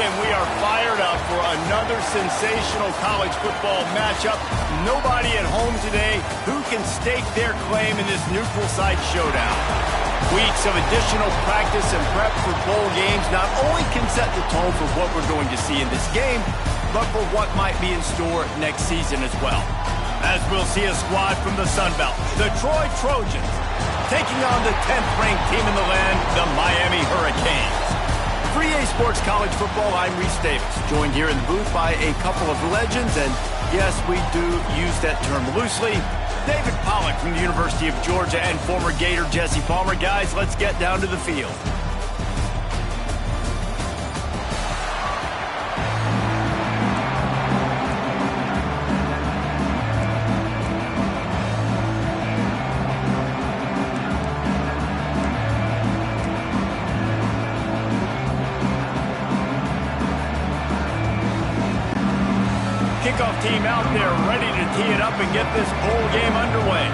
and we are fired up for another sensational college football matchup. Nobody at home today who can stake their claim in this neutral site showdown. Weeks of additional practice and prep for bowl games not only can set the tone for what we're going to see in this game, but for what might be in store next season as well. As we'll see a squad from the Sun Belt, the Troy Trojans, taking on the 10th-ranked team in the land, the Miami Hurricanes. For EA Sports College Football, I'm Reese Davis, joined here in the booth by a couple of legends, and yes, we do use that term loosely. David Pollack from the University of Georgia and former Gator Jesse Palmer. Guys, let's get down to the field. Kickoff team out there ready to tee it up and get this bowl game underway.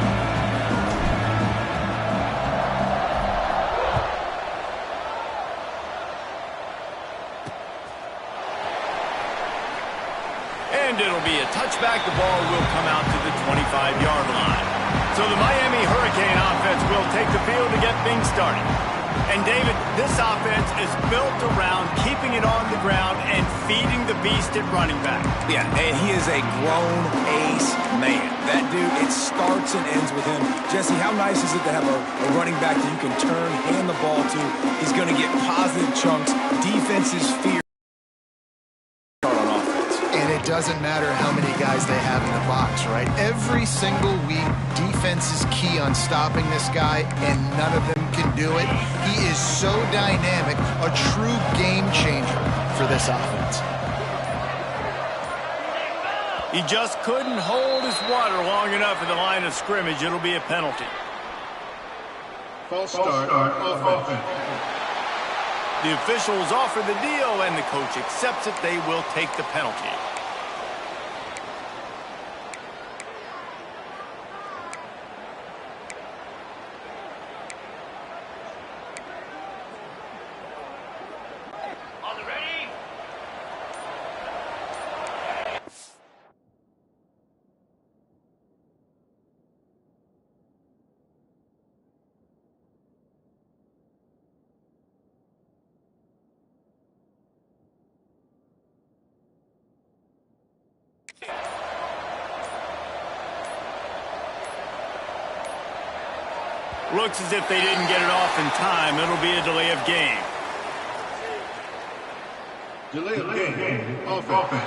And it'll be a touchback. The ball will come out to the 25-yard line. So the Miami Hurricane offense will take the field to get things started. And David, this offense is built around keeping it on the ground and feeding the beast at running back. Yeah, and he is a grown ace man. That dude, it starts and ends with him. Jesse, how nice is it to have a running back that you can turn, hand the ball to? He's going to get positive chunks. Defenses fear on offense. And it doesn't matter how many guys they have in the box, right? Every single week, defense is key on stopping this guy, and none of them can do it. He is so dynamic, a true game changer for this offense. He just couldn't hold his water long enough at the line of scrimmage. It'll be a penalty. False start offense. The officials offer the deal, and the coach accepts it. They will take the penalty. Looks as if they didn't get it off in time. It'll be a delay of game. Delay of game. Offense.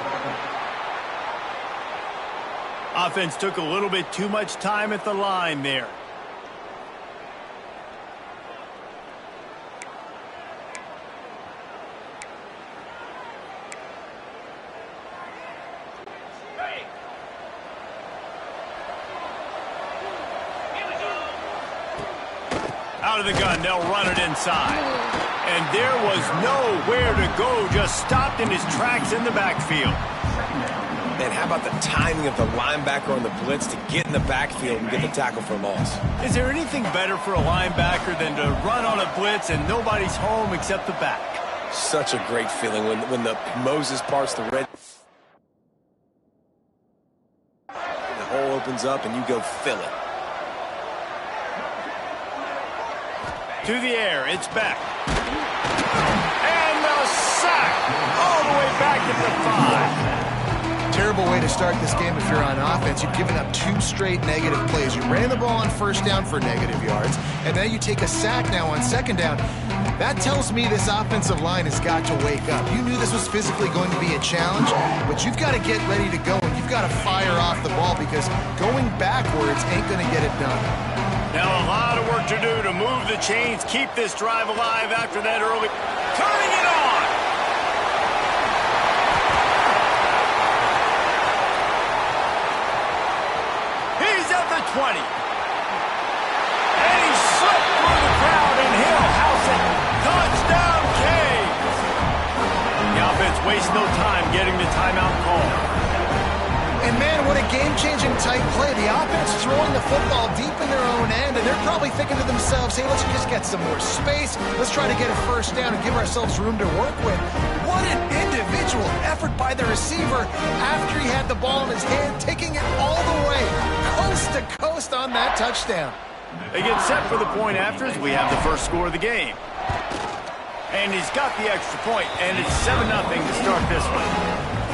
Offense took a little bit too much time at the line there. Out of the gun, they'll run it inside. And there was nowhere to go, just stopped in his tracks in the backfield. Man, how about the timing of the linebacker on the blitz to get in the backfield and get the tackle for a loss? Is there anything better for a linebacker than to run on a blitz and nobody's home except the back? Such a great feeling when the Moses parts the red. The hole opens up and you go fill it. To the air, it's back. And the sack all the way back at the 5. Terrible way to start this game if you're on offense. You've given up 2 straight negative plays. You ran the ball on first down for negative yards, and then you take a sack now on second down. That tells me this offensive line has got to wake up. You knew this was physically going to be a challenge, but you've got to get ready to go, and you've got to fire off the ball because going backwards ain't going to get it done. Now a lot of work to do to move the chains, keep this drive alive after that early. Turning it on! He's at the 20. And he slipped through the crowd, and he'll house it. Touchdown, Canes! The offense wastes no time getting the timeout call. And man, what a game-changing type play. The offense throwing the football deep in their own end, and they're probably thinking to themselves, hey, let's just get some more space. Let's try to get a first down and give ourselves room to work with. What an individual effort by the receiver after he had the ball in his hand, taking it all the way, coast to coast on that touchdown. They get set for the point afters. We have the first score of the game. And he's got the extra point, and it's 7-0 to start this one.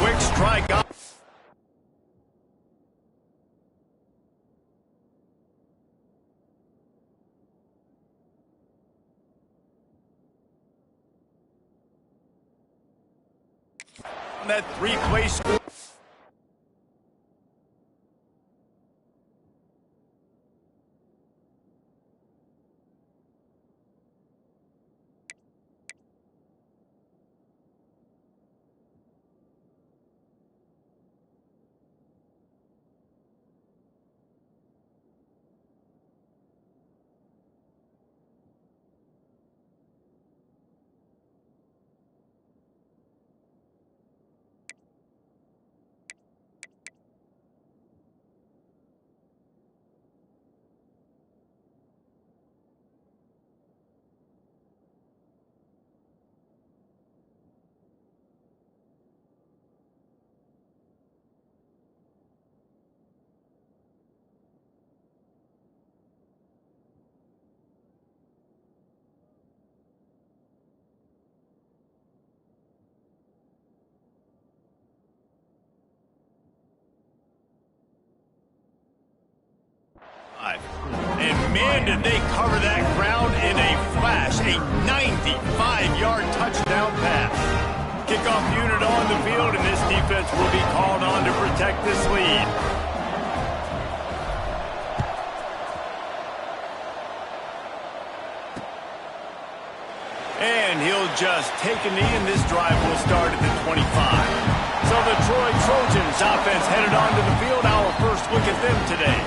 Quick strike up. That three-play score. And man, did they cover that ground in a flash. A 95-yard touchdown pass. Kickoff unit on the field, and this defense will be called on to protect this lead. And he'll just take a knee, and this drive will start at the 25. So the Troy Trojans offense headed onto the field. Our first look at them today.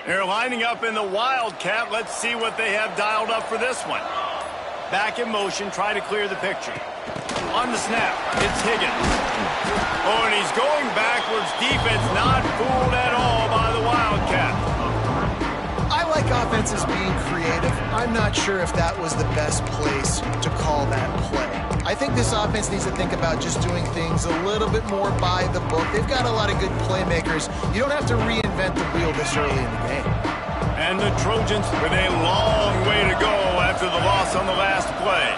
They're lining up in the Wildcat. Let's see what they have dialed up for this one. Back in motion, try to clear the picture. On the snap, it's Higgins. Oh, and he's going backwards. Defense not fooled at all by the Wildcat. I like offenses being creative. I'm not sure if that was the best place to call that play. I think this offense needs to think about just doing things a little bit more by the book. They've got a lot of good playmakers. You don't have to reinvent the wheel this early in the game. And the Trojans with a long way to go after the loss on the last play.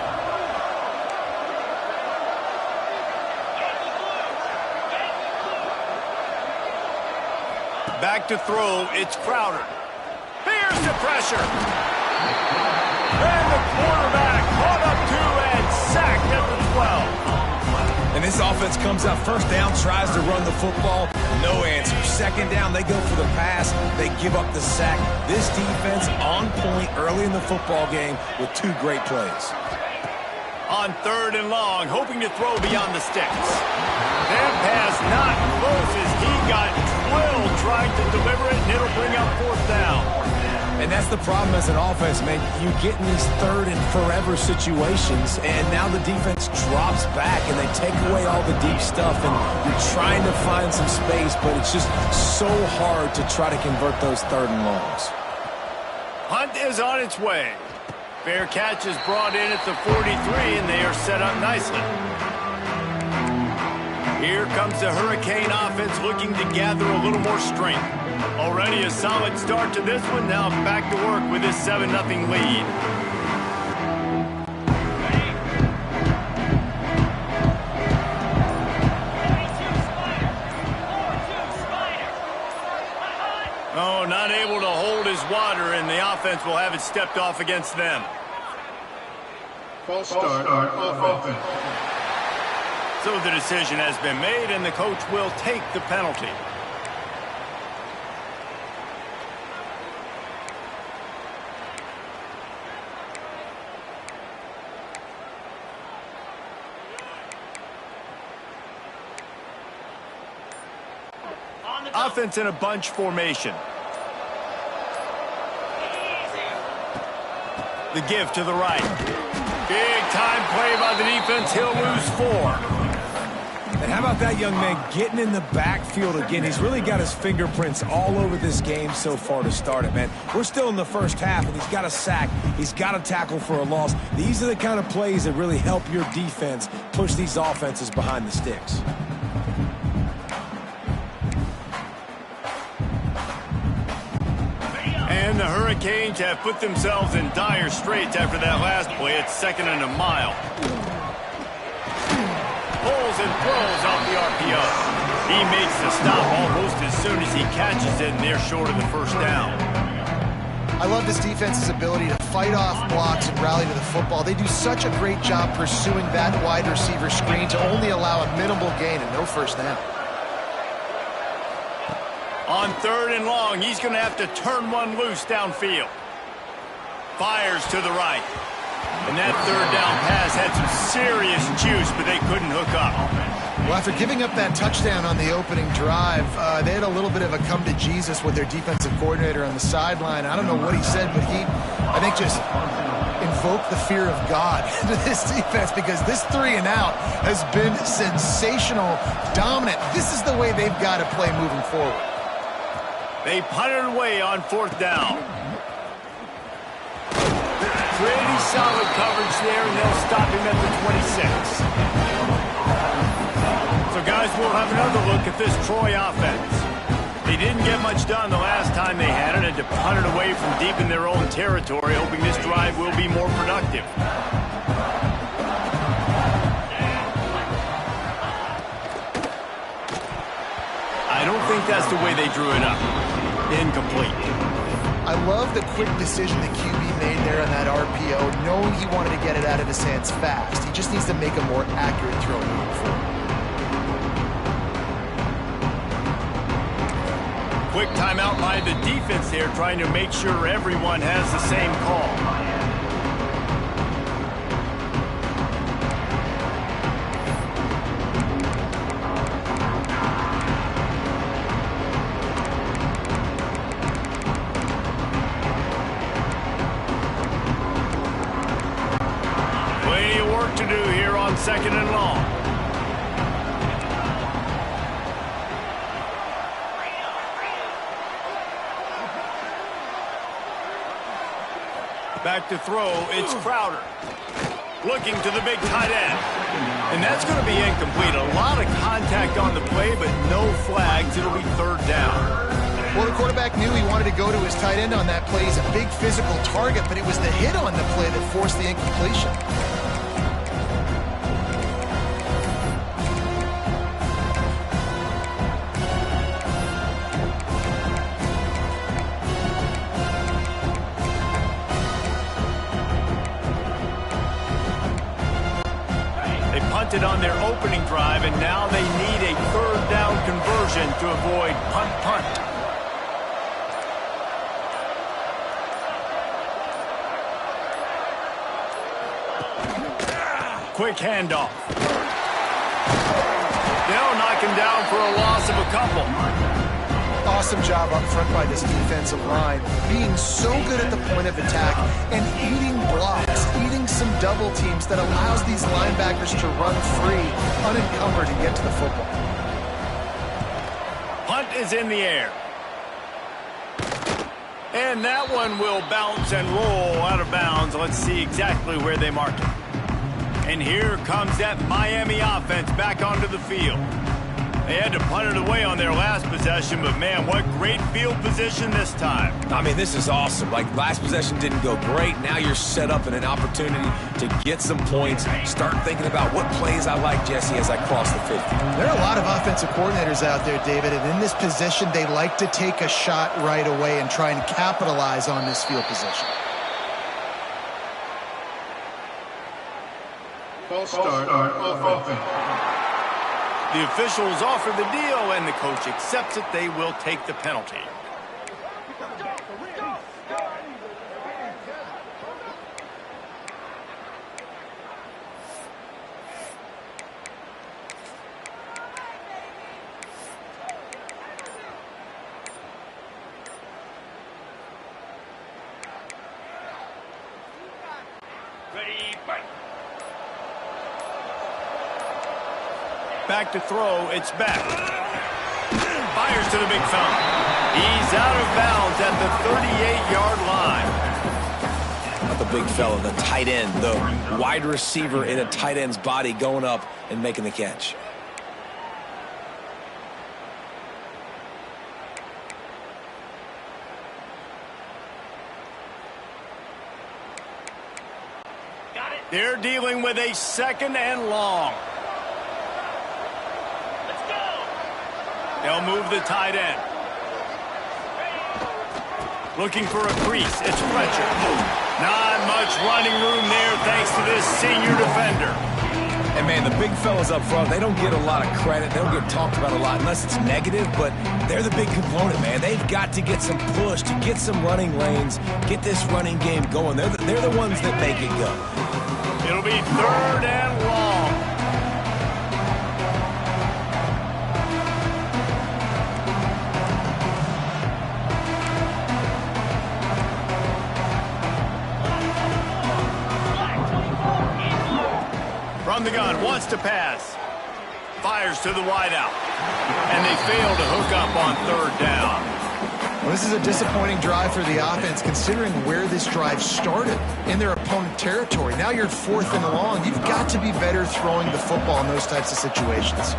Back to throw, it's Crowder. Fears the pressure. And the quarterback caught up to and sacked at the 12. And this offense comes out first down, tries to run the football. No answer. Second down, they go for the pass. They give up the sack. This defense on point early in the football game with two great plays. On third and long, hoping to throw beyond the sticks. That pass not close as he got drilled trying to deliver it, and it'll bring up fourth down. And that's the problem as an offense, man. You get in these third and forever situations, and now the defense drops back, and they take away all the deep stuff, and you're trying to find some space, but it's just so hard to try to convert those third and longs. Hunt is on its way. Fair catch is brought in at the 43, and they are set up nicely. Here comes the Hurricane offense looking to gather a little more strength. Already a solid start to this one. Now back to work with this 7-0 lead. Oh, not able to hold his water, and the offense will have it stepped off against them. False start offense. So the decision has been made, and the coach will take the penalty. Offense in a bunch formation. The give to the right. Big time play by the defense. He'll lose 4. And how about that young man getting in the backfield again? He's really got his fingerprints all over this game so far to start it, man. We're still in the first half, and he's got a sack. He's got a tackle for a loss. These are the kind of plays that really help your defense push these offenses behind the sticks. And the Hurricanes have put themselves in dire straits after that last play. It's 2nd and a mile. Pulls and throws off the RPO. He makes the stop almost as soon as he catches it, and they're short of the first down. I love this defense's ability to fight off blocks and rally to the football. They do such a great job pursuing that wide receiver screen to only allow a minimal gain and no first down. On 3rd and long, he's going to have to turn one loose downfield. Fires to the right. And that 3rd down pass had some serious juice, but they couldn't hook up. Well, after giving up that touchdown on the opening drive, they had a little bit of a come to Jesus with their defensive coordinator on the sideline. I don't know what he said, but he, I think, just invoked the fear of God into this defense, because this 3 and out has been sensational, dominant. This is the way they've got to play moving forward. They punted away on 4th down. Pretty solid coverage there, and they'll stop him at the 26. So, guys, we'll have another look at this Troy offense. They didn't get much done the last time they had it, and to punt it away from deep in their own territory, hoping this drive will be more productive. I don't think that's the way they drew it up. Incomplete. I love the quick decision the QB made there on that RPO, knowing he wanted to get it out of his hands fast. He just needs to make a more accurate throw moving forward. Quick timeout by the defense there, trying to make sure everyone has the same call. To do here on 2nd and long. Back to throw, it's Crowder. Looking to the big tight end. And that's going to be incomplete. A lot of contact on the play, but no flags. It'll be 3rd down. Well, the quarterback knew he wanted to go to his tight end on that play. He's a big physical target, but it was the hit on the play that forced the incompletion. On their opening drive, and now they need a 3rd down conversion to avoid punt. Quick handoff. They'll knock him down for a loss of a couple. Awesome job up front by this defensive line, being so good at the point of attack and eating blocks, eating some double teams that allows these linebackers to run free, unencumbered, and get to the football. Punt is in the air. And that one will bounce and roll out of bounds. Let's see exactly where they mark it. And here comes that Miami offense back onto the field. They had to punt it away on their last possession, but man, what great field position this time. I mean, this is awesome. Like, last possession didn't go great. Now you're set up in an opportunity to get some points. Start thinking about what plays I like, Jesse, as I cross the 50. There are a lot of offensive coordinators out there, David, and in this position, they like to take a shot right away and try and capitalize on this field position. False start off offense. The officials offer the deal, and the coach accepts it. They will take the penalty. Back to throw, it's back. Fires to the big fella. He's out of bounds at the 38-yard line. Not the big fella, the tight end, the wide receiver in a tight end's body going up and making the catch. They're dealing with a 2nd and long. Let's go. They'll move the tight end. Looking for a crease. It's Fletcher. Not much running room there thanks to this senior defender. And, man, the big fellas up front, they don't get a lot of credit. They don't get talked about a lot unless it's negative, but they're the big component, man. They've got to get some push, to get some running lanes, get this running game going. They're the ones that make it go. It'll be 3rd and long. From the gun, wants to pass. Fires to the wideout. And they fail to hook up on 3rd down. Well, this is a disappointing drive for the offense, considering where this drive started, in their opponent territory. Now you're 4th and long. You've got to be better throwing the football in those types of situations.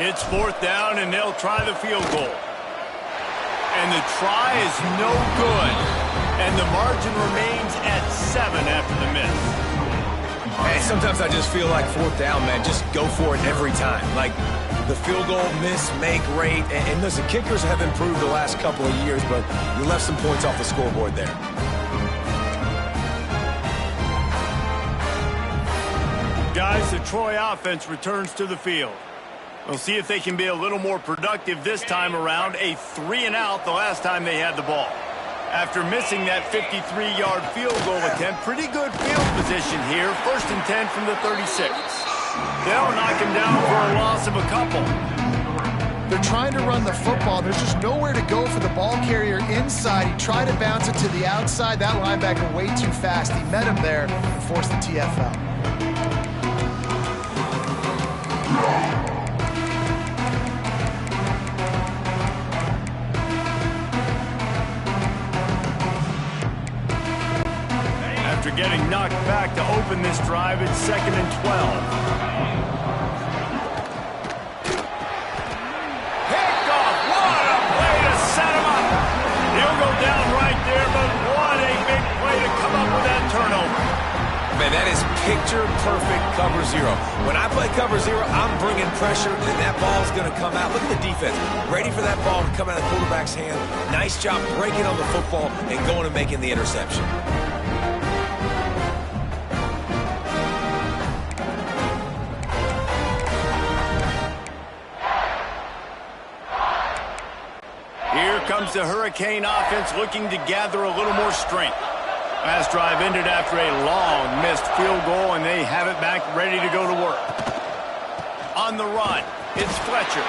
It's 4th down, and they'll try the field goal. And the try is no good. And the margin remains at 7 after the miss. Hey, sometimes I just feel like 4th down, man. Just go for it every time. Like, the field goal, miss, make, rate. And listen, kickers have improved the last couple of years, but you left some points off the scoreboard there. Guys, the Troy offense returns to the field. We'll see if they can be a little more productive this time around. A 3-and-out the last time they had the ball. After missing that 53-yard field goal attempt, pretty good field position here. 1st and 10 from the 36. They'll knock him down for a loss of a couple. They're trying to run the football. There's just nowhere to go for the ball carrier inside. He tried to bounce it to the outside. That linebacker way too fast. He met him there and forced the TFL. After getting knocked back to open this drive, it's 2nd and 12. Down right there, but what a big play to come up with that turnover. Man, that is picture-perfect cover 0. When I play cover 0, I'm bringing pressure, and that ball's going to come out. Look at the defense. Ready for that ball to come out of the quarterback's hand. Nice job breaking on the football and going and making the interception. Comes the Hurricane offense looking to gather a little more strength. Last drive ended after a long missed field goal, and they have it back ready to go to work. On the run, it's Fletcher.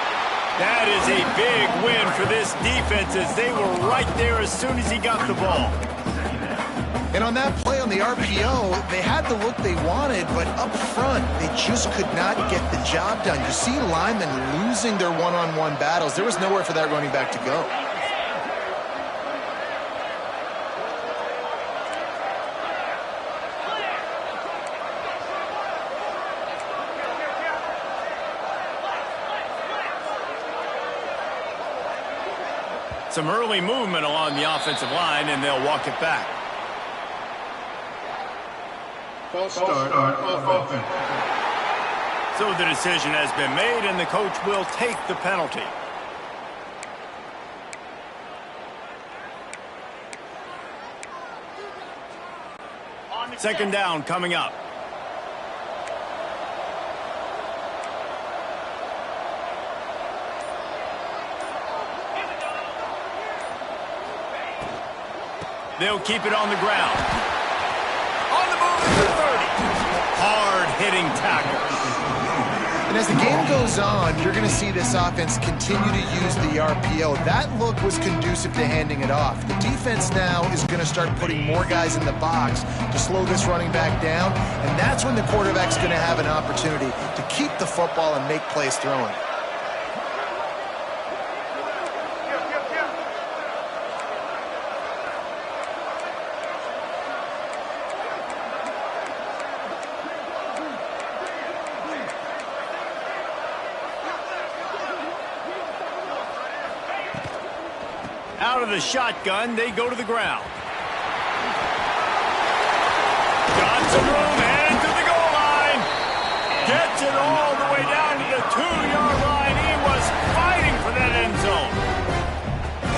That is a big win for this defense as they were right there as soon as he got the ball. And on that play on the RPO, they had the look they wanted, but up front, they just could not get the job done. You see linemen losing their one-on-one battles. There was nowhere for that running back to go. Some early movement along the offensive line, and they'll walk it back. False start on offense. So the decision has been made, and the coach will take the penalty. Second down coming up. They'll keep it on the ground. On the move to the 30. Hard-hitting tackle. And as the game goes on, you're going to see this offense continue to use the RPO. That look was conducive to handing it off. The defense now is going to start putting more guys in the box to slow this running back down, and that's when the quarterback's going to have an opportunity to keep the football and make plays throwing. Out of the shotgun, they go to the ground. Got some room, heading to the goal line. Gets it all the way down to the 2-yard line. He was fighting for that end zone.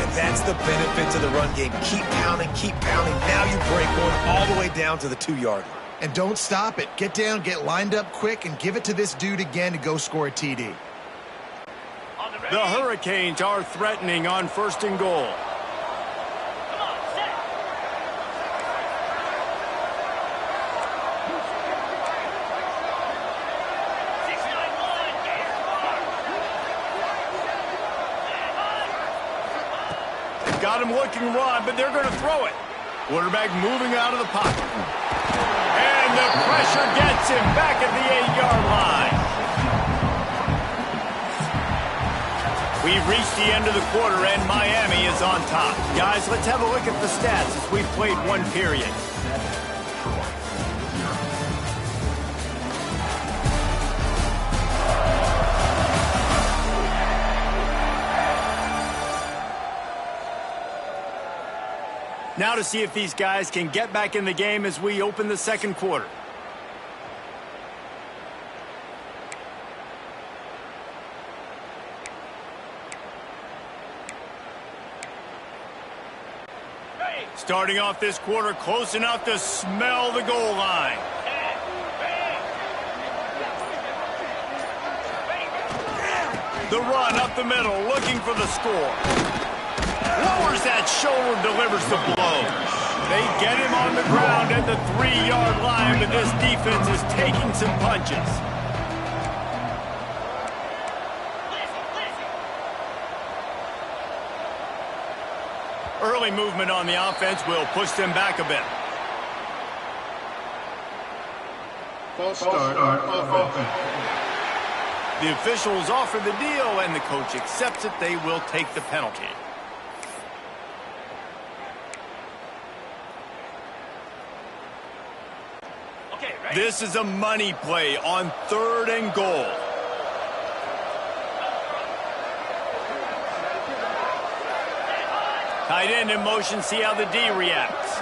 And that's the benefit to the run game. Keep pounding, keep pounding. Now you break one all the way down to the 2-yard line. And don't stop it. Get down, get lined up quick, and give it to this dude again to go score a TD. The Hurricanes are threatening on 1st and goal. They've got him looking run, but they're going to throw it. Quarterback moving out of the pocket. And the pressure gets him back at the 8-yard line. We've reached the end of the quarter, and Miami is on top. Guys, let's have a look at the stats as we've played one period. Now to see if these guys can get back in the game as we open the second quarter. Starting off this quarter close enough to smell the goal line. The run up the middle, looking for the score. Lowers that shoulder, delivers the blow. They get him on the ground at the 3-yard line, but this defense is taking some punches. Early movement on the offense will push them back a bit. False start off offense. The officials offer the deal, and the coach accepts it. They will take the penalty. Okay, ready? This is a money play on 3rd and goal. Tight end in motion, see how the D reacts.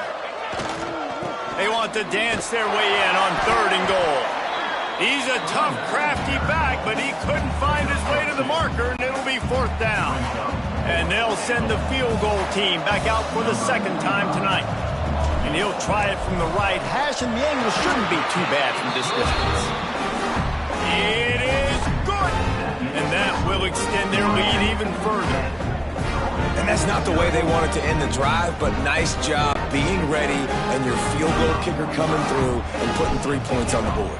They want to dance their way in on 3rd and goal. He's a tough, crafty back, but he couldn't find his way to the marker, and it'll be 4th down. And they'll send the field goal team back out for the 2nd time tonight. And he'll try it from the right hash, and the angle shouldn't be too bad from this distance. It is good! And that will extend their lead even further. And that's not the way they wanted to end the drive, but nice job being ready and your field goal kicker coming through and putting 3 points on the board.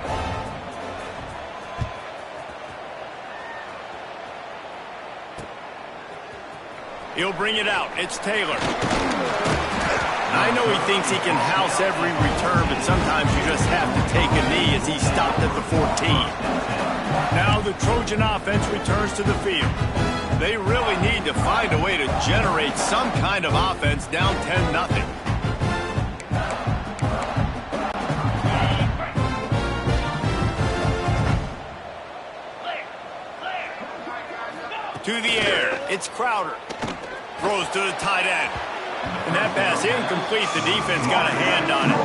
He'll bring it out. It's Taylor. I know he thinks he can house every return, but sometimes you just have to take a knee as he stopped at the 14. Now the Trojan offense returns to the field. They really need to find a way to generate some kind of offense down 10-0. To the air, it's Crowder. Throws to the tight end. And that pass incomplete. The defense got a hand on it.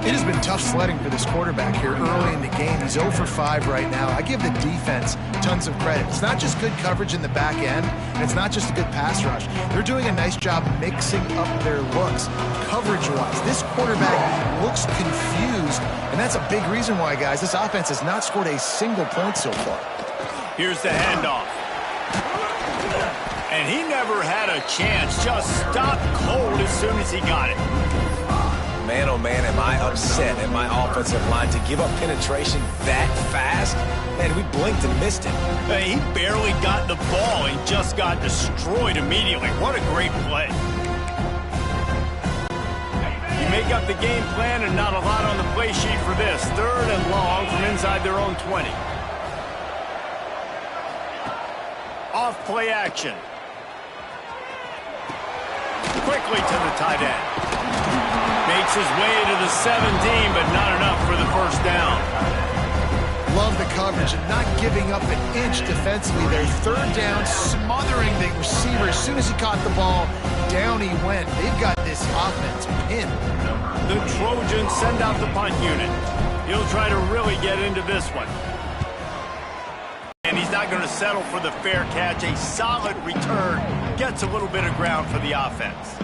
It has been tough sledding for this quarterback here early in the game. He's 0 for 5 right now. I give the defense tons of credit. It's not just good coverage in the back end, and it's not just a good pass rush. They're doing a nice job mixing up their looks coverage-wise. This quarterback looks confused, and that's a big reason why, guys, this offense has not scored a single point so far. Here's the handoff. And he never had a chance. Just stopped cold as soon as he got it. Man, oh man, am I upset at my offensive line to give up penetration that fast? Man, we blinked and missed it. Hey, he barely got the ball and just got destroyed immediately. What a great play. You make up the game plan and not a lot on the play sheet for this. 3rd and long from inside their own 20. Off play action. Quickly to the tight end. Makes his way to the 17, but not enough for the first down. Love the coverage and not giving up an inch defensively there. 3rd down, smothering the receiver. As soon as he caught the ball, down he went. They've got this offense pinned. The Trojans send out the punt unit. He'll try to really get into this one. And he's not going to settle for the fair catch. A solid return gets a little bit of ground for the offense.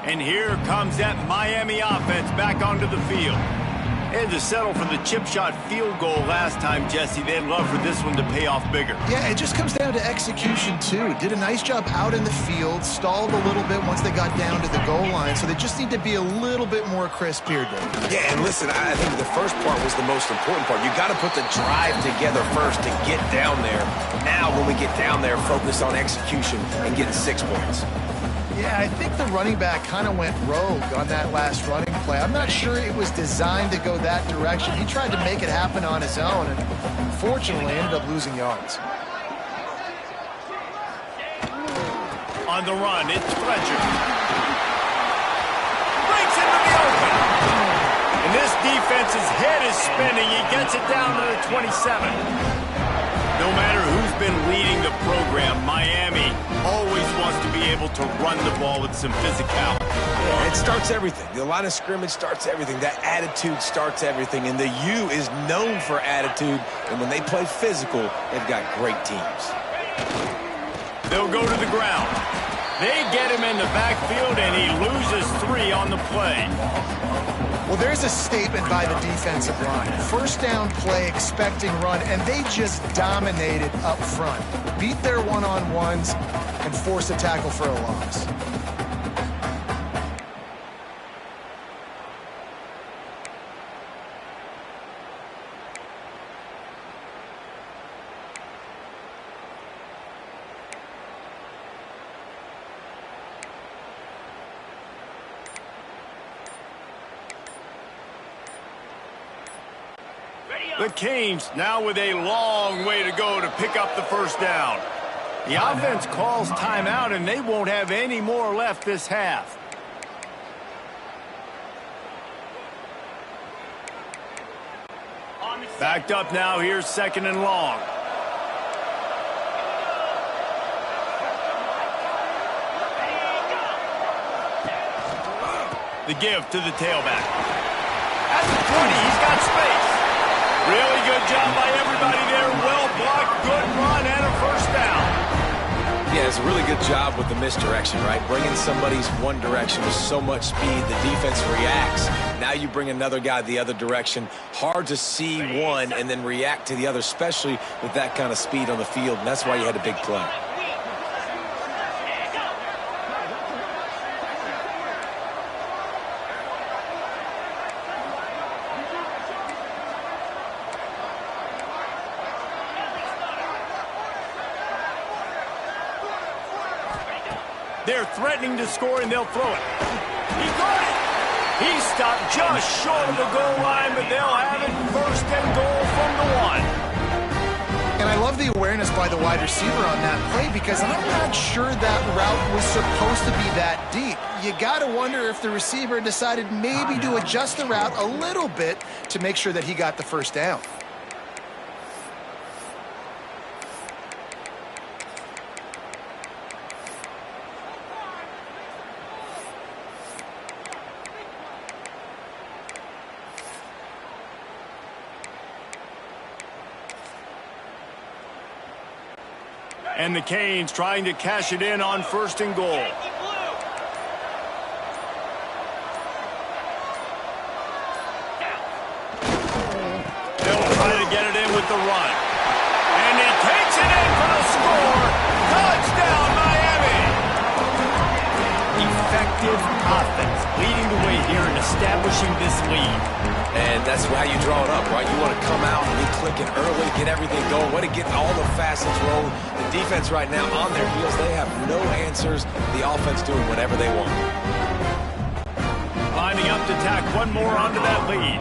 And here comes that Miami offense back onto the field. And to settle for the chip shot field goal last time, Jesse, they'd love for this one to pay off bigger. Yeah, it just comes down to execution, too. Did a nice job out in the field, stalled a little bit once they got down to the goal line, so they just need to be a little bit more crisp here, Dave. Yeah, and listen, I think the first part was the most important part. You got to put the drive together first to get down there. Now, when we get down there, focus on execution and getting 6 points. Yeah, I think the running back kind of went rogue on that last running play. I'm not sure it was designed to go that direction. He tried to make it happen on his own and unfortunately ended up losing yards. On the run, it's Fletcher. Breaks into the open. And this defense's head is spinning. He gets it down to the 27. No matter who's been leading the program, Miami always wants to be able to run the ball with some physicality. Yeah, it starts everything. The line of scrimmage starts everything. That attitude starts everything. And the U is known for attitude. And when they play physical, they've got great teams. They'll go to the ground. They get him in the backfield, and he loses 3 on the play. Well, there's a statement by the defensive line. 1st down play, expecting run, and they just dominated up front. Beat their one-on-ones and force a tackle for a loss. The Canes now with a long way to go to pick up the first down. The offense calls timeout, and they won't have any more left this half. Backed up now, here's 2nd and long. The give to the tailback. At the 20, he's got space. Really good job by everybody there. Well blocked, good run, and a first down. Yeah, it's a really good job with the misdirection, right? Bringing somebody's one direction with so much speed, the defense reacts. Now you bring another guy the other direction. Hard to see one and then react to the other, especially with that kind of speed on the field, and that's why you had a big play. They're threatening to score, and they'll throw it. He got it. He stopped just short of the goal line, but they'll have it 1st and goal from the 1. And I love the awareness by the wide receiver on that play because I'm not sure that route was supposed to be that deep. You got to wonder if the receiver decided maybe to adjust the route a little bit to make sure that he got the first down. And the Canes trying to cash it in on 1st and goal. They'll try to get it in with the run. And he takes it in for the score. Touchdown, Miami! Effective offense. leading the way here and establishing this lead. And that's how you draw it up, right? You want to come out and be clicking early, get everything going, want to get all the facets rolling. The defense right now on their heels, they have no answers. The offense doing whatever they want. Lining up to tack one more onto that lead.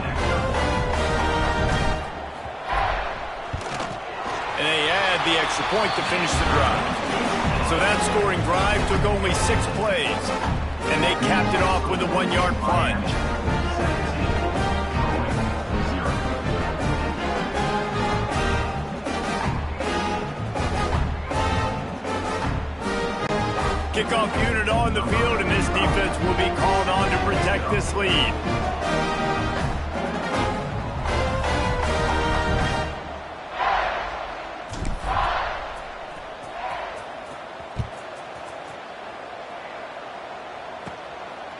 And they add the extra point to finish the drive. So that scoring drive took only 6 plays. And they capped it off with a 1-yard plunge. Kickoff unit on the field, and this defense will be called on to protect this lead.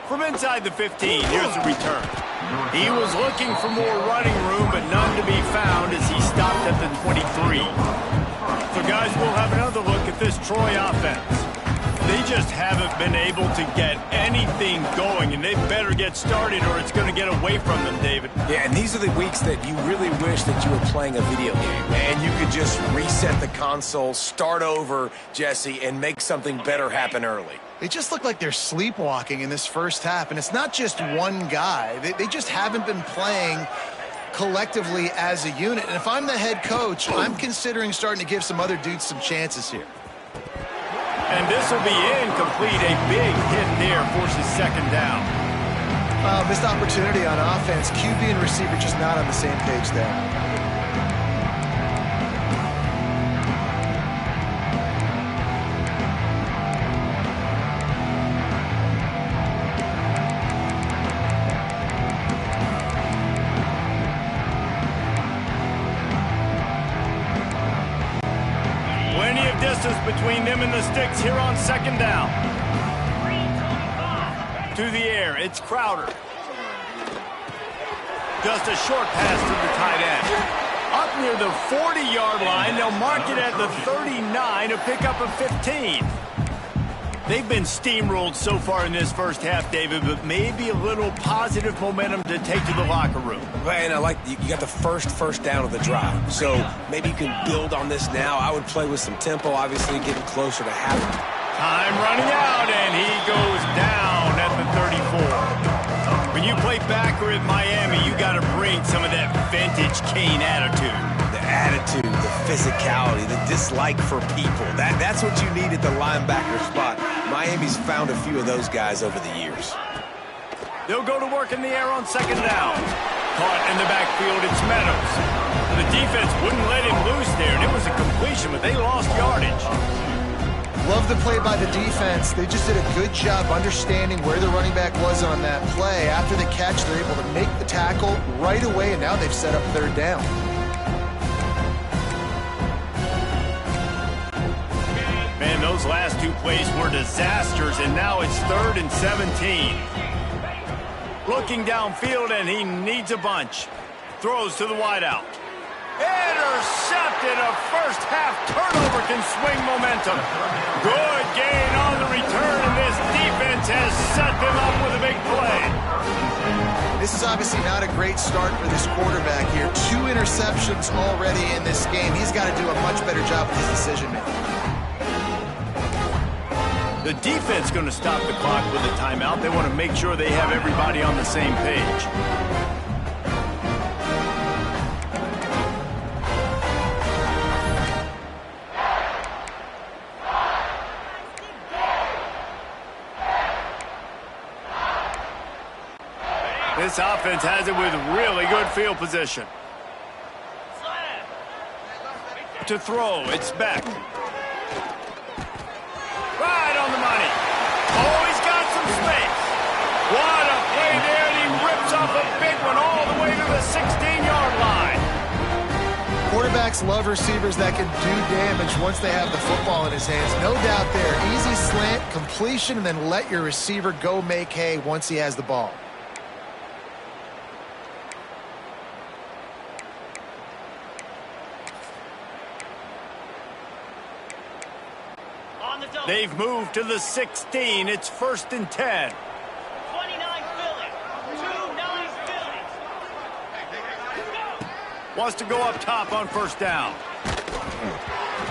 From inside the 15, here's the return. He was looking for more running room, but none to be found as he stopped at the 23. So, guys, we'll have another look at this Troy offense. They just haven't been able to get anything going, and they better get started or it's going to get away from them, David. Yeah, and these are the weeks that you really wish that you were playing a video game, and you could just reset the console, start over, Jesse, and make something better happen early. They just look like they're sleepwalking in this first half, and it's not just one guy. They just haven't been playing collectively as a unit. And if I'm the head coach, I'm considering starting to give some other dudes some chances here. And this will be incomplete. A big hit there forces second down. Missed opportunity on offense. QB and receiver just not on the same page there. Between them and the sticks here on second down. To the air, it's Crowder. Just a short pass to the tight end. Up near the 40-yard line, they'll mark it at the 39 to pick up a 15. They've been steamrolled so far in this first half, David, but maybe a little positive momentum to take to the locker room. And I like you got the first down of the drive. So maybe you can build on this now. I would play with some tempo, obviously getting closer to having it. Time running out, and he goes down at the 34. When you play backer at Miami, you got to bring some of that vintage Kane attitude. The attitude, the physicality, the dislike for people. That's what you need at the linebacker spot. Miami's found a few of those guys over the years. They'll go to work in the air on second down. Caught in the backfield, it's Meadows. The defense wouldn't let him loose there, and it was a completion, but they lost yardage. Love the play by the defense. They just did a good job understanding where the running back was on that play. After the catch, they're able to make the tackle right away, and now they've set up third down. Man, those last 2 plays were disasters, and now it's 3rd and 17. Looking downfield, and he needs a bunch. Throws to the wideout. Intercepted. A first-half turnover can swing momentum. Good gain on the return, and this defense has set them up with a big play. This is obviously not a great start for this quarterback here. 2 interceptions already in this game. He's got to do a much better job with his decision-making. The defense going to stop the clock with a timeout. They want to make sure they have everybody on the same page. This offense has it with really good field position. To throw, it's Beck. Right on the money. Oh, he's got some space. What a play there, and he rips off a big one all the way to the 16-yard line. Quarterbacks love receivers that can do damage once they have the football in his hands. No doubt there. Easy slant, completion, and then let your receiver go make hay once he has the ball. They've moved to the 16. It's 1st and 10. Wants to go up top on first down.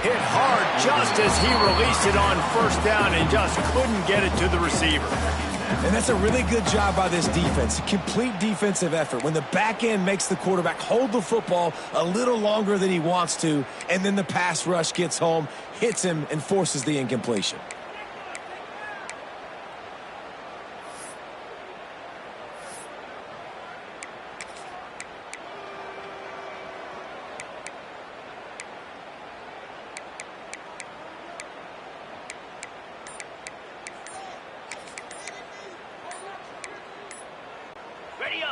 Hit hard just as he released it on first down and just couldn't get it to the receiver. And that's a really good job by this defense. Complete defensive effort. When the back end makes the quarterback hold the football a little longer than he wants to, and then the pass rush gets home, hits him, and forces the incompletion.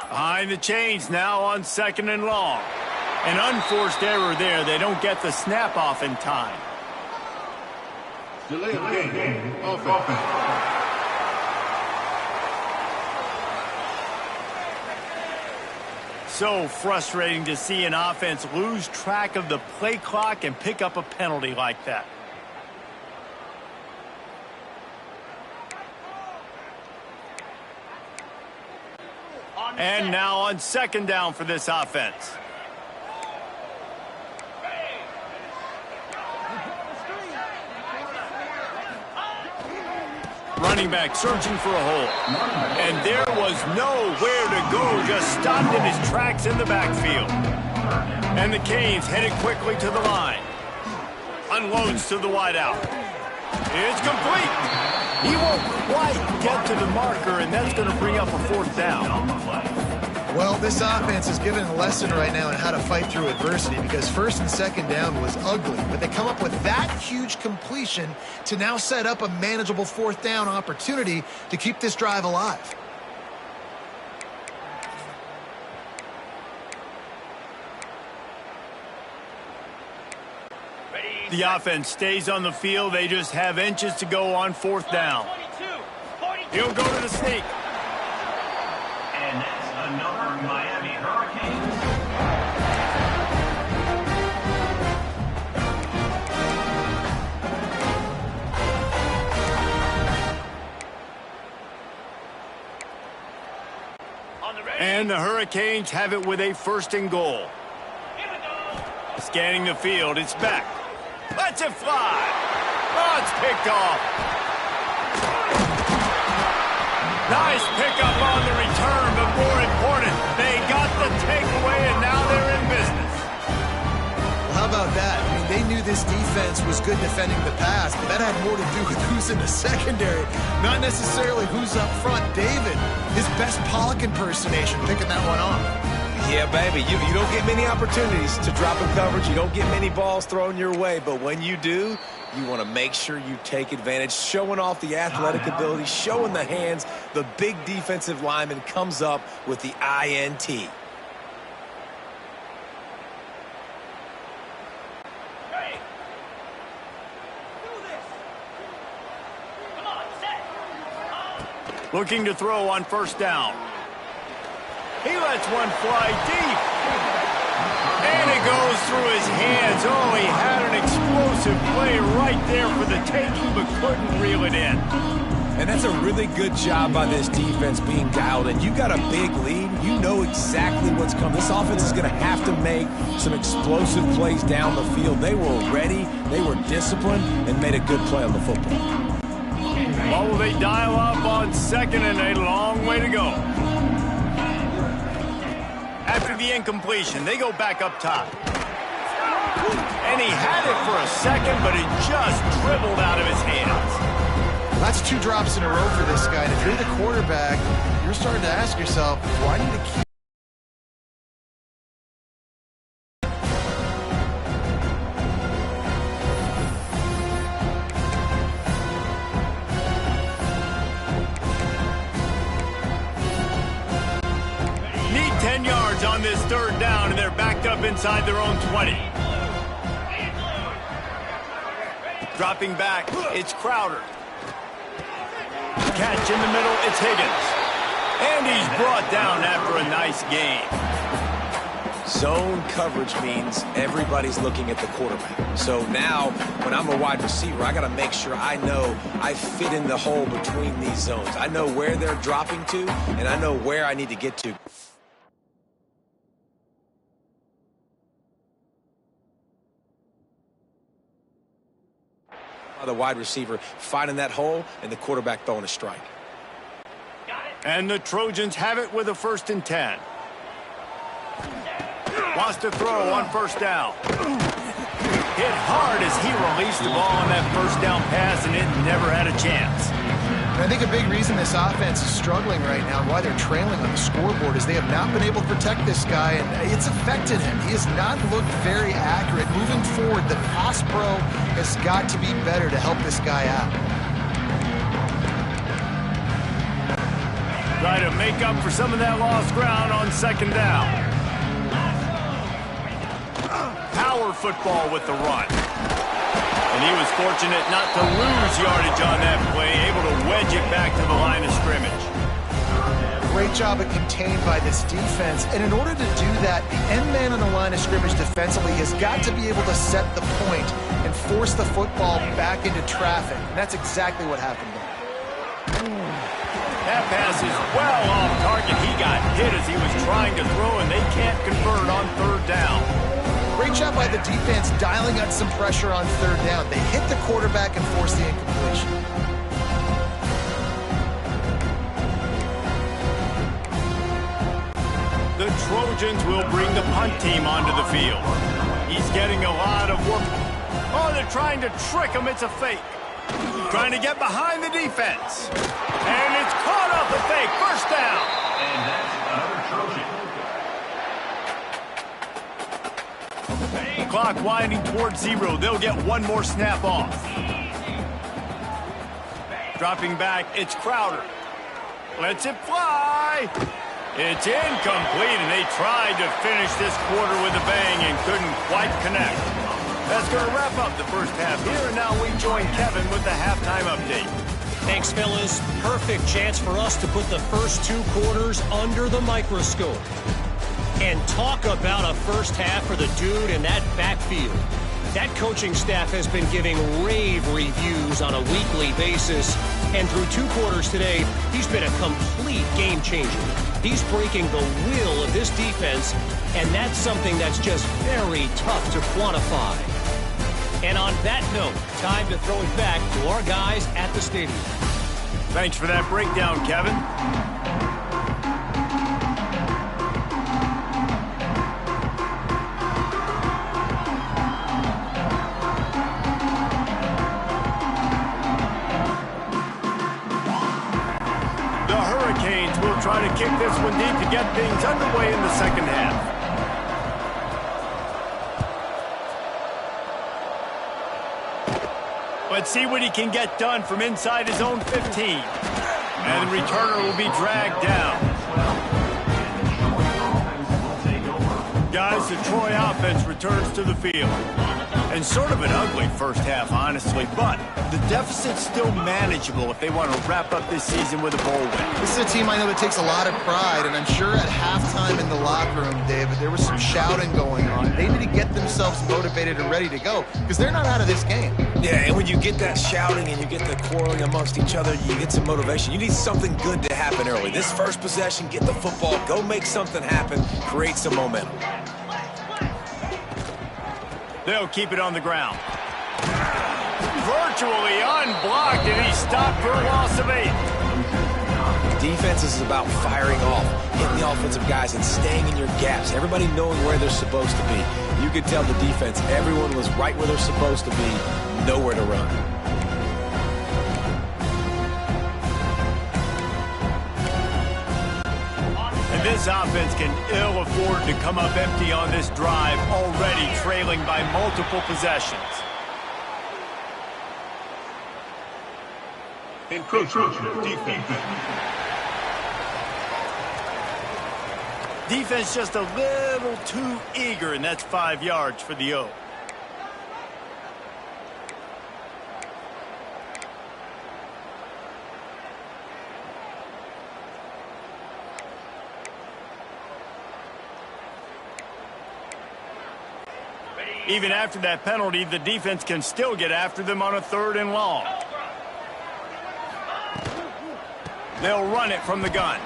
Behind the chains now on 2nd and long. An unforced error there. They don't get the snap off in time. Delay of game. Offense. So frustrating to see an offense lose track of the play clock and pick up a penalty like that. And now on 2nd down for this offense. Running back searching for a hole. And there was nowhere to go. Just stopped in his tracks in the backfield. And the Canes headed quickly to the line. Unloads to the wideout. It's complete. He won't quite get to the marker, and that's going to bring up a 4th down. Well, this offense is given a lesson right now on how to fight through adversity, because 1st and 2nd down was ugly, but they come up with that huge completion to now set up a manageable 4th down opportunity to keep this drive alive. The offense stays on the field. They just have inches to go on 4th down. He'll go to the sneak. And that's another Miami Hurricanes. And the Hurricanes have it with a 1st and goal. Scanning the field, it's back. Lets it fly. Oh, it's picked off. Nice pickup on the return, but more important, they got the takeaway, and now they're in business. Well, how about that? I mean, they knew this defense was good defending the pass, but that had more to do with who's in the secondary, not necessarily who's up front. David, his best Pollock impersonation, picking that one off. Yeah, baby, you don't get many opportunities to drop in coverage. You don't get many balls thrown your way, but when you do, you want to make sure you take advantage, showing off the athletic ability, showing the hands. The big defensive lineman comes up with the INT. Hey. Do this. Come on, set. Looking to throw on 1st down. He lets one fly deep. And it goes through his hands. Oh, he had an explosive play right there for the taking, but couldn't reel it in. And that's a really good job by this defense being dialed in. You got a big lead. You know exactly what's coming. This offense is going to have to make some explosive plays down the field. They were ready, they were disciplined, and made a good play on the football. Well, they dial up on 2nd and a long way to go. After the incompletion, they go back up top. And he had it for a second, but it just dribbled out of his hands. That's 2 drops in a row for this guy. And if you're the quarterback, you're starting to ask yourself, do I need to keep... Need 10 yards on this 3rd down, and they're backed up inside their own 20. Dropping back, it's Crowder. Catch in the middle, it's Higgins. And he's brought down after a nice gain. Zone coverage means everybody's looking at the quarterback. So now, when I'm a wide receiver, I got to make sure I know I fit in the hole between these zones. I know where they're dropping to, and I know where I need to get to. The wide receiver finding that hole and the quarterback throwing a strike. And the Trojans have it with a 1st and 10. Wants to throw on 1st down. Hit hard as he released the ball on that 1st down pass, and it never had a chance. And I think a big reason this offense is struggling right now, why they're trailing on the scoreboard, is they have not been able to protect this guy, and it's affected him. He has not looked very accurate. Moving forward, the pass pro has got to be better to help this guy out. Try to make up for some of that lost ground on 2nd down. Power football with the run. And he was fortunate not to lose yardage on that play, able to wedge it back to the line of scrimmage. Great job of contained by this defense. And in order to do that, the end man on the line of scrimmage defensively has got to be able to set the point and force the football back into traffic. And that's exactly what happened there. That pass is well off target. He got hit as he was trying to throw, and they can't convert on 3rd down. Great job by the defense dialing up some pressure on 3rd down. They hit the quarterback and forced the incompletion. The Trojans will bring the punt team onto the field. He's getting a lot of work. Oh, they're trying to trick him. It's a fake. Trying to get behind the defense. And it's caught off the fake. 1st down. And that's another Trojan. Clock winding towards 0. They'll get one more snap off. Dropping back, it's Crowder. Lets it fly. It's incomplete, and they tried to finish this quarter with a bang and couldn't quite connect. That's going to wrap up the 1st half here, and now we join Kevin with the halftime update. Thanks, fellas. Perfect chance for us to put the first 2 quarters under the microscope. And talk about a 1st half for the dude in that backfield. That coaching staff has been giving rave reviews on a weekly basis. And through 2 quarters today, he's been a complete game changer. He's breaking the will of this defense, and that's something that's just very tough to quantify. And on that note, time to throw it back to our guys at the stadium. Thanks for that breakdown, Kevin. The Hurricanes will try to kick this one deep to get things underway in the 2nd half. Let's see what he can get done from inside his own 15. And the returner will be dragged down. Guys, the Troy offense returns to the field. And sort of an ugly 1st half, honestly, but the deficit's still manageable if they want to wrap up this season with a bowl win. This is a team I know that takes a lot of pride, and I'm sure at halftime in the locker room, David, there was some shouting going on. They need to get themselves motivated and ready to go, because they're not out of this game. Yeah, and when you get that shouting and you get the quarreling amongst each other, you get some motivation. You need something good to happen early. This 1st possession, get the football, go make something happen, create some momentum. They'll keep it on the ground. Virtually unblocked, and he stopped for a loss of 8. Defense is about firing off, hitting the offensive guys and staying in your gaps. Everybody knowing where they're supposed to be. You could tell the defense, everyone was right where they're supposed to be, nowhere to run. And this offense can ill afford to come up empty on this drive, already trailing by multiple possessions. Encroachment defense. Defense just a little too eager, and that's 5 yards for the O. Even after that penalty, the defense can still get after them on a 3rd and long. They'll run it from the gun.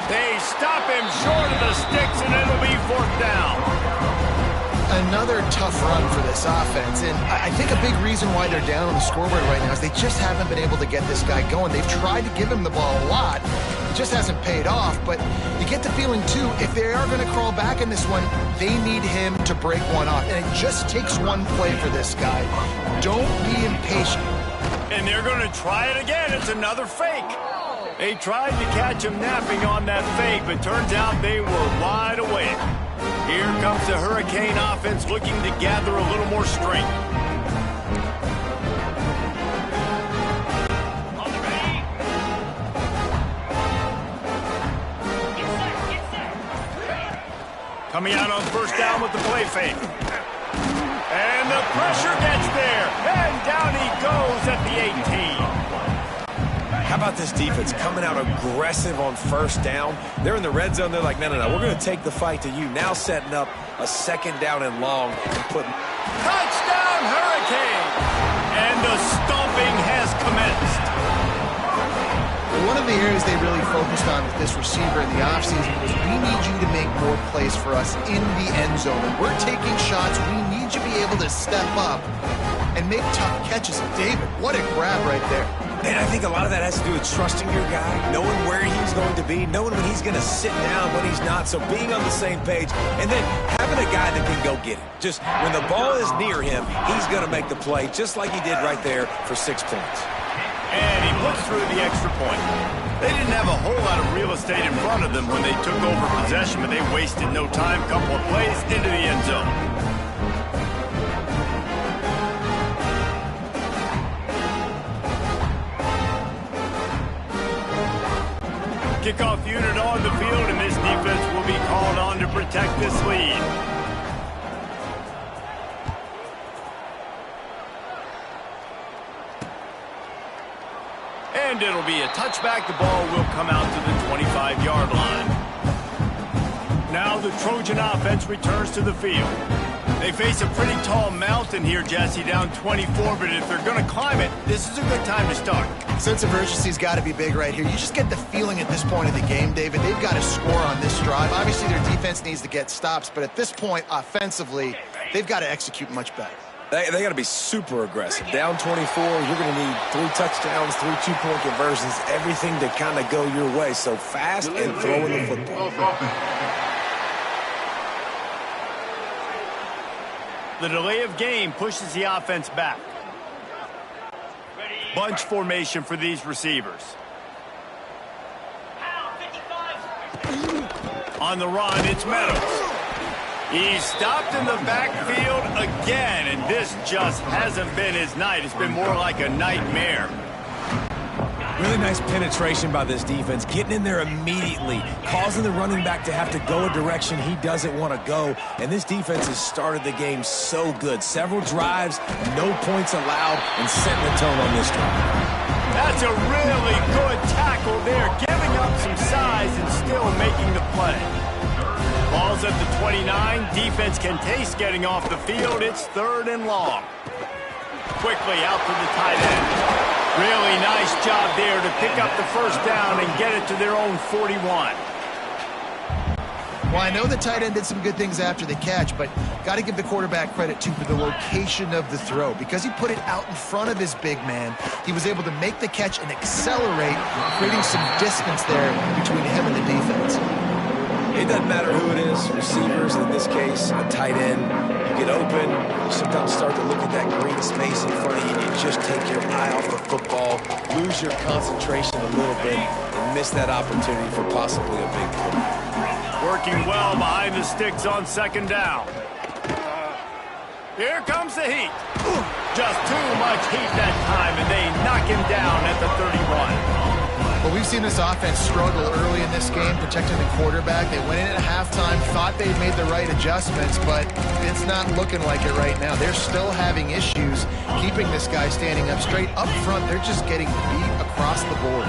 They stop him short of the sticks, and it'll be 4th down. another tough run for this offense, and I think a big reason why they're down on the scoreboard right now is they just haven't been able to get this guy going. They've tried to give him the ball a lot. It just hasn't paid off, but you get the feeling, too, if they are going to crawl back in this one, they need him to break one off, and it just takes one play for this guy. Don't be impatient. And they're going to try it again. It's another fake. They tried to catch him napping on that fake, but turns out they were wide awake. Here comes the Hurricane offense looking to gather a little more strength. Coming out on first down with the play fake. And the pressure gets there. And down he goes at the 18. How about this defense coming out aggressive on first down? They're in the red zone. They're like, no, we're going to take the fight to you. Now setting up a second down and long. Touchdown, Hurricane! And the stomping has commenced. One of the areas they really focused on with this receiver in the offseason was we need you to make more plays for us in the end zone. When we're taking shots, we need you to be able to step up and make tough catches. David, what a grab right there. And I think a lot of that has to do with trusting your guy, knowing where he's going to be, knowing when he's going to sit down, when he's not. So being on the same page, and then having a guy that can go get it. Just when the ball is near him, he's going to make the play, just like he did right there for 6 points. And he puts through the extra point. They didn't have a whole lot of real estate in front of them when they took over possession, but they wasted no time. Couple of plays into the end zone. Kickoff unit on the field, and this defense will be called on to protect this lead. And it'll be a touchback. The ball will come out to the 25-yard line. Now the Trojan offense returns to the field. They face a pretty tall mountain here, Jesse, down 24, but if they're going to climb it, this is a good time to start. Sense of urgency's got to be big right here. You just get the feeling at this point of the game, David, they've got to score on this drive. Obviously, their defense needs to get stops, but at this point, offensively, they've got to execute much better. They got to be super aggressive. Down 24, you're going to need 3 touchdowns, 3 two-point conversions, everything to kind of go your way. So fast and throwing the football. The delay of game pushes the offense back. Bunch formation for these receivers. On the run, it's Meadows. He's stopped in the backfield again, and this just hasn't been his night. It's been more like a nightmare. Really nice penetration by this defense, getting in there immediately, causing the running back to have to go a direction he doesn't want to go. And this defense has started the game so good. Several drives, no points allowed, and setting the tone on this drive. That's a really good tackle there, giving up some size and still making the play. Ball's at the 29. Defense can taste getting off the field. It's 3rd and long. Quickly out to the tight end. Really nice job there to pick up the first down and get it to their own 41. Well, I know the tight end did some good things after the catch, but got to give the quarterback credit, too, for the location of the throw. Because he put it out in front of his big man, he was able to make the catch and accelerate, creating some distance there between him and the defense. It doesn't matter who it is, receivers, in this case, a tight end. You get open, you sometimes start to look at that green space in front of you, and you just take your eye off the football, lose your concentration a little bit, and miss that opportunity for possibly a big play. Working well behind the sticks on 2nd down. Here comes the heat. Just too much heat that time, and they knock him down at the 31. Well, we've seen this offense struggle early in this game, protecting the quarterback. They went in at halftime, thought they'd made the right adjustments, but it's not looking like it right now. They're still having issues keeping this guy standing up straight. Up front, they're just getting beat across the board.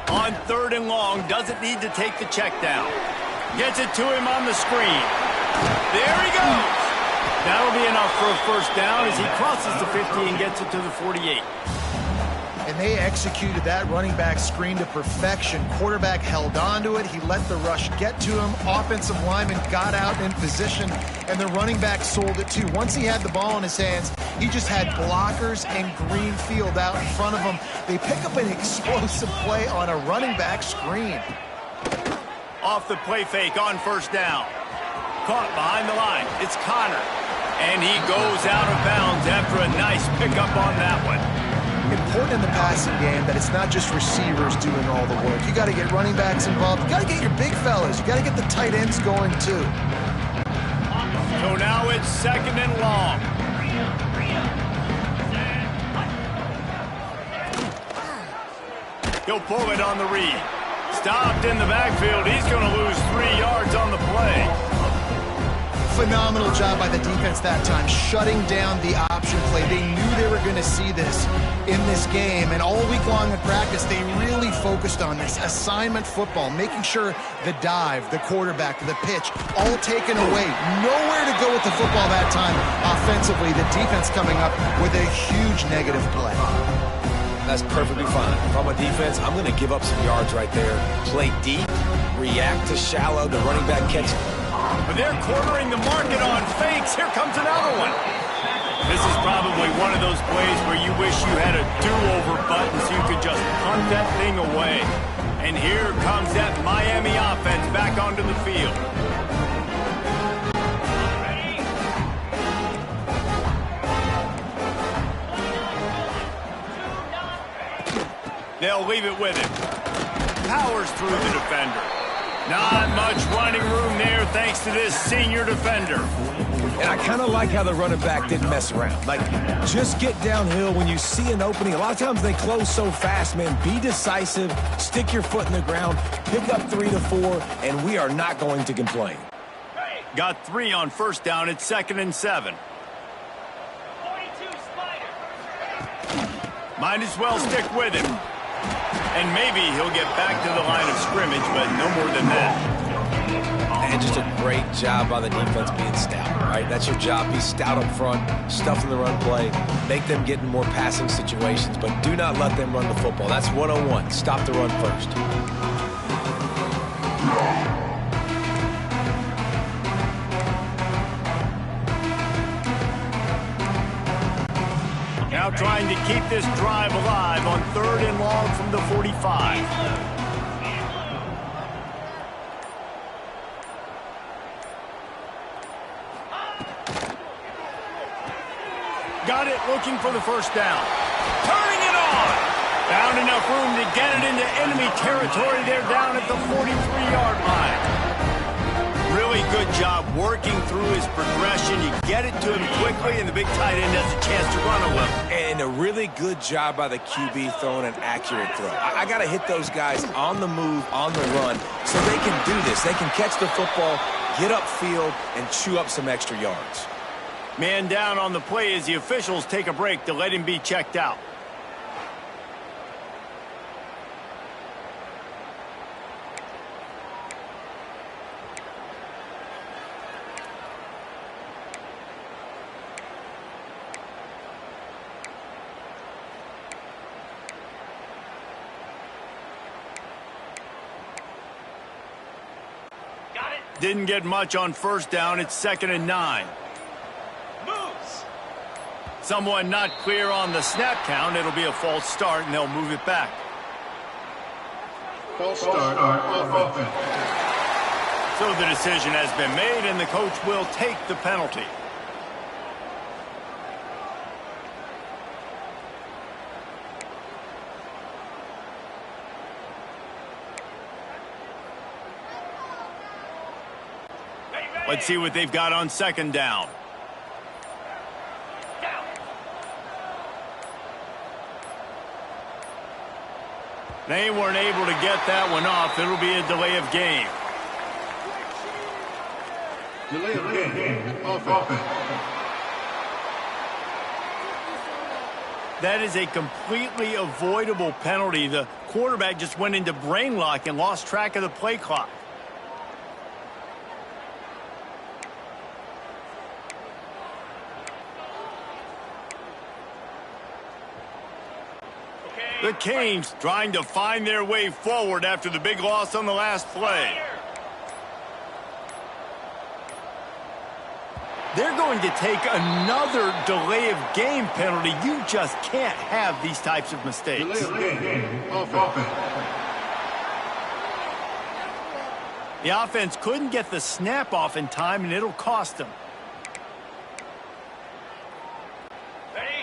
On 3rd and long, doesn't need to take the check down. Gets it to him on the screen. There he goes. That'll be enough for a first down as he crosses the 50 and gets it to the 48. and they executed that running back screen to perfection. Quarterback held on to it. He let the rush get to him. Offensive lineman got out in position, and the running back sold it too. Once he had the ball in his hands, he just had blockers and green field out in front of him. They pick up an explosive play on a running back screen. Off the play fake on first down. Caught behind the line. It's Connor. And he goes out of bounds after a nice pickup on that one. Important in the passing game that it's not just receivers doing all the work. You got to get running backs involved. You got to get your big fellas. You got to get the tight ends going too. So now it's 2nd and long. He'll pull it on the read. Stopped in the backfield. He's going to lose 3 yards on the play. Phenomenal job by the defense that time, shutting down the option play. They knew they were going to see this in this game, and all week long in practice, they really focused on this assignment football, making sure the dive, the quarterback, the pitch, all taken away. Nowhere to go with the football that time offensively. The defense coming up with a huge negative play. That's perfectly fine. If I'm a defense, I'm going to give up some yards right there. Play deep, react to shallow, the running back catch. But they're cornering the market on fakes. Here comes another one. This is probably one of those plays where you wish you had a do-over button so you could just punt that thing away. And here comes that Miami offense back onto the field. They'll leave it with him. Powers through the defender. Not much running room there thanks to this senior defender. And I kind of like how the running back didn't mess around. Like, just get downhill when you see an opening. A lot of times they close so fast, man. Be decisive, stick your foot in the ground, pick up 3 to 4, and we are not going to complain. Got 3 on first down. It's 2nd and 7. Might as well stick with him. And maybe he'll get back to the line of scrimmage, but no more than that. And just a great job by the defense being stout, right? That's your job. Be stout up front, stuff in the run play, make them get in more passing situations, but do not let them run the football. That's 101. Stop the run first. Now trying to keep this drive alive on 3rd and long from the 45. Got it, looking for the first down. Turning it on. Found enough room to get it into enemy territory. They're down at the 43-yard line. Really good job working through his progression. You get it to him quickly, and the big tight end has a chance to run a little. And a really good job by the QB throwing an accurate throw. I got to hit those guys on the move, on the run, so they can do this. They can catch the football, get upfield, and chew up some extra yards. Man down on the play as the officials take a break to let him be checked out. Didn't get much on first down. It's 2nd and 9. Moves. Someone not clear on the snap count. It'll be a false start, and they'll move it back. False start offense. So the decision has been made, and the coach will take the penalty. Let's see what they've got on 2nd down. They weren't able to get that one off. It'll be a delay of game. Delay of game. Offense. That is a completely avoidable penalty. The quarterback just went into brain lock and lost track of the play clock. The Canes trying to find their way forward after the big loss on the last play. They're going to take another delay of game penalty. You just can't have these types of mistakes. Delay of game. Offense. The offense couldn't get the snap off in time, and it'll cost them.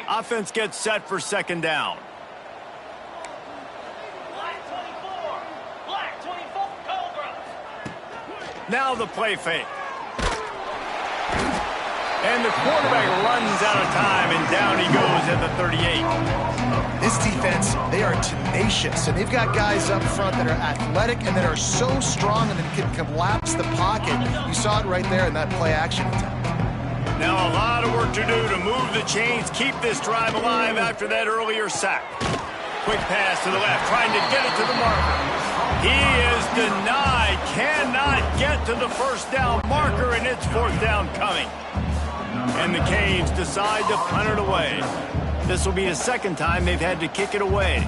Offense gets set for second down. Black 24, Cobra. Now the play fake. And the quarterback runs out of time, and down he goes at the 38. This defense, they are tenacious, and they've got guys up front that are athletic and that are so strong and that can collapse the pocket. You saw it right there in that play action attempt. Now a lot of work to do to move the chains, keep this drive alive after that earlier sack. Quick pass to the left, trying to get it to the marker. He is denied, cannot get to the first down marker, and it's fourth down coming. And the Canes decide to punt it away. This will be the second time they've had to kick it away.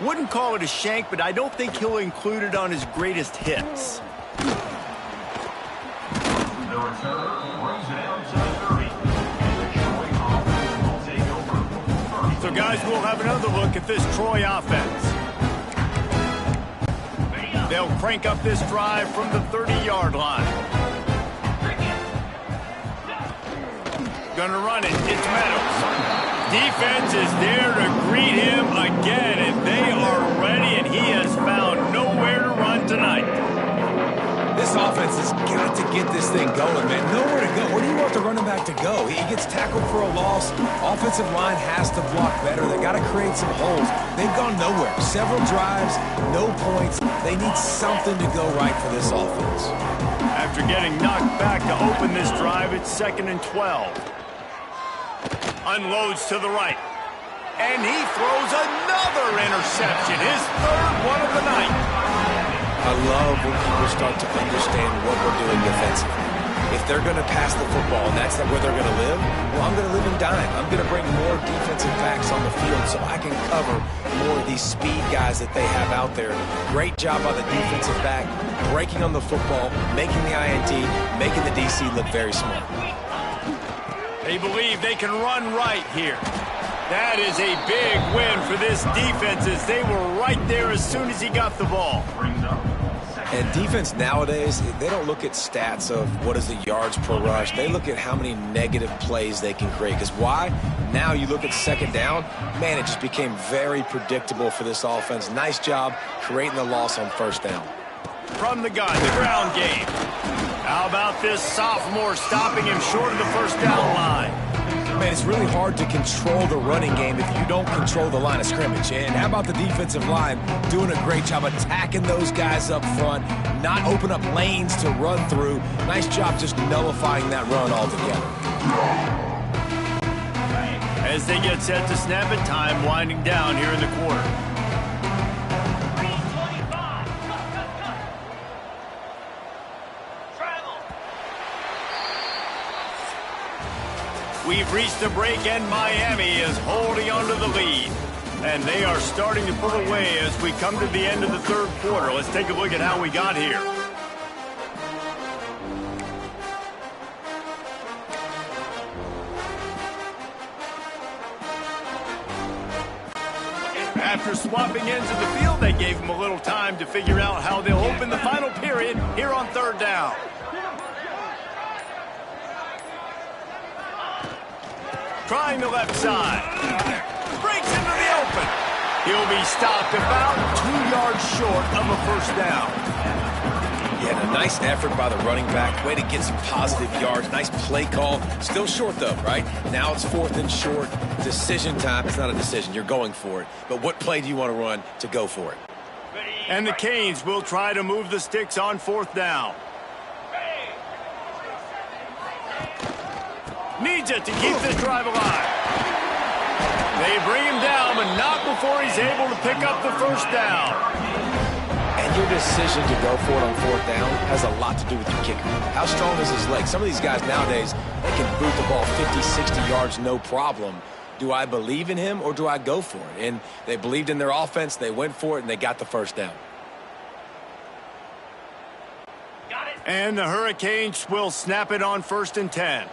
Wouldn't call it a shank, but I don't think he'll include it on his greatest hits. The return brings it down to the 30. The Troy offense will take over. So guys, we'll have another look at this Troy offense. They'll crank up this drive from the 30-yard line. Gonna run it. It's Meadows. Defense is there to greet him again, and they are ready, and he has found nowhere to run tonight. This offense has got to get this thing going, man. Nowhere to go. Where do you want the running back to go? He gets tackled for a loss. Offensive line has to block better. They got to create some holes. They've gone nowhere. Several drives, no points. They need something to go right for this offense. After getting knocked back to open this drive, it's 2nd and 12. Unloads to the right. And he throws another interception. His third one of the night. I love when people start to understand what we're doing defensively. If they're going to pass the football and that's where they're going to live, well, I'm going to live and dime. I'm going to bring more defensive backs on the field so I can cover more of these speed guys that they have out there. Great job by the defensive back, breaking on the football, making the INT, making the DC look very smart. They believe they can run right here. That is a big win for this defense as they were right there as soon as he got the ball. And defense nowadays, they don't look at stats of what is the yards per rush. They look at how many negative plays they can create. Because why? Now you look at second down, man, it just became very predictable for this offense. Nice job creating the loss on first down. From the gun, the ground game. How about this sophomore stopping him short of the first down line? Man, it's really hard to control the running game if you don't control the line of scrimmage. And how about the defensive line doing a great job attacking those guys up front, not open up lanes to run through. Nice job just nullifying that run altogether. As they get set to snap it, time winding down here in the quarter. We've reached the break, and Miami is holding on to the lead. And they are starting to pull away as we come to the end of the third quarter. Let's take a look at how we got here. After swapping ends of the field, they gave him a little time to figure out how they'll open the final period here on third down. Trying the left side. Breaks into the open. He'll be stopped about 2 yards short of a first down. Yeah, a nice effort by the running back. Way to get some positive yards. Nice play call. Still short, though, right? Now it's 4th and short. Decision time. It's not a decision. You're going for it. But what play do you want to run to go for it? And the Canes will try to move the sticks on 4th down. Needs it to keep this drive alive. They bring him down, but not before he's able to pick up the first down. And your decision to go for it on fourth down has a lot to do with your kicker. How strong is his leg? Some of these guys nowadays, they can boot the ball 50, 60 yards, no problem. Do I believe in him or do I go for it? And they believed in their offense, they went for it, and they got the first down. And the Hurricanes will snap it on 1st and 10.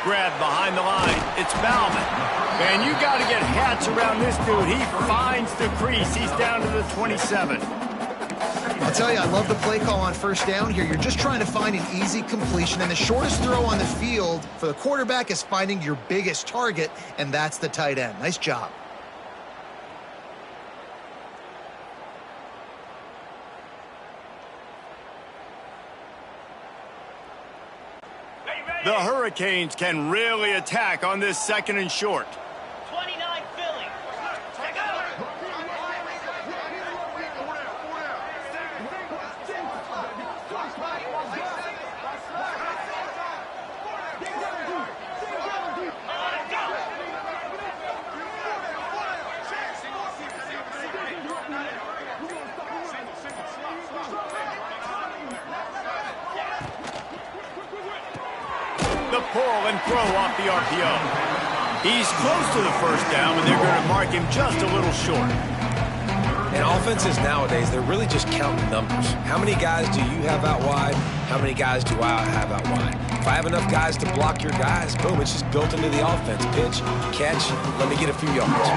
Grab behind the line. It's Bauman. Man, you got to get hats around this dude. He finds the crease. He's down to the 27. I'll tell you, I love the play call on 1st down here. You're just trying to find an easy completion, and the shortest throw on the field for the quarterback is finding your biggest target, and that's the tight end. Nice job. The Hurricanes can really attack on this 2nd and short. 29 Philly. The pull and throw off the RPO. He's close to the 1st down, and they're going to mark him just a little short. And offenses nowadays, they're really just counting numbers. How many guys do you have out wide? How many guys do I have out wide? If I have enough guys to block your guys, boom, it's just built into the offense. Pitch, catch, let me get a few yards.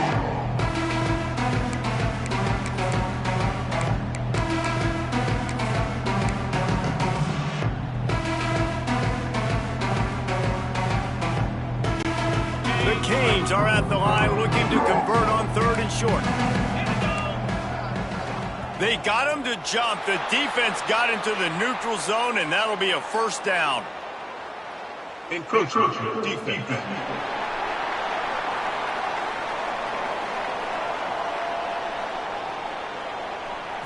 Canes are at the line looking to convert on 3rd and short. They got him to jump. The defense got into the neutral zone, and that'll be a 1st down. Encroachment defense.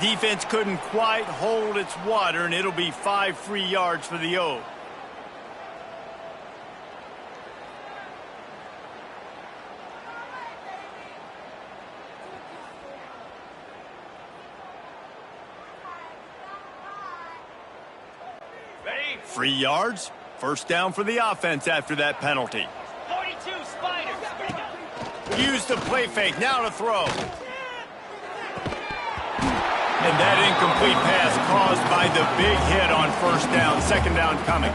Defense couldn't quite hold its water, and it'll be 5 free yards for the O. Free yards. 1st down for the offense after that penalty. 42 Spiders. Use the play fake. Now to throw. And that incomplete pass caused by the big hit on 1st down. 2nd down coming.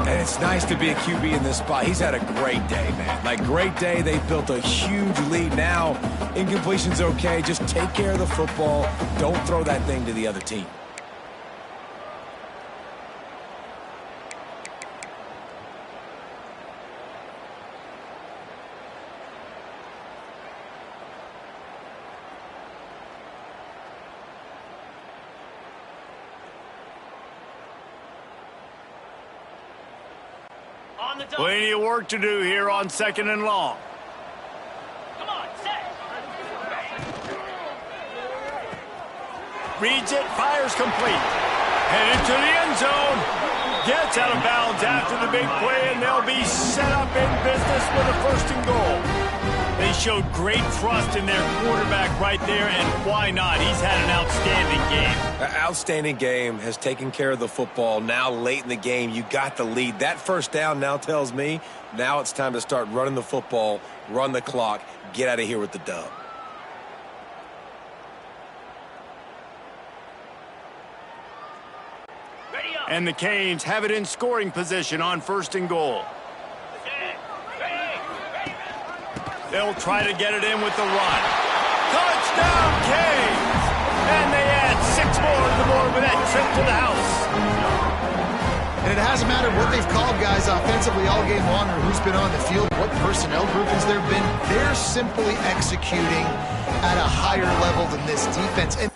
And it's nice to be a QB in this spot. He's had a great day, man. Like, great day. They've built a huge lead. Now, incompletion's okay. Just take care of the football. Don't throw that thing to the other team. Plenty of work to do here on 2nd and long. Come on, set. Reads it, fires complete. Headed to the end zone. Gets out of bounds after the big play, and they'll be set up in business with a 1st and goal. They showed great trust in their quarterback right there, and why not? He's had an outstanding game. An outstanding game, has taken care of the football. Now late in the game, you got the lead. That 1st down now tells me now it's time to start running the football, run the clock, get out of here with the dub. And the Canes have it in scoring position on 1st and goal. They'll try to get it in with the run. Touchdown, Canes! And they add 6 more to the board with that trip to the house. And it hasn't mattered what they've called guys offensively all game long or who's been on the field, what personnel groupings there have been. They're simply executing at a higher level than this defense. And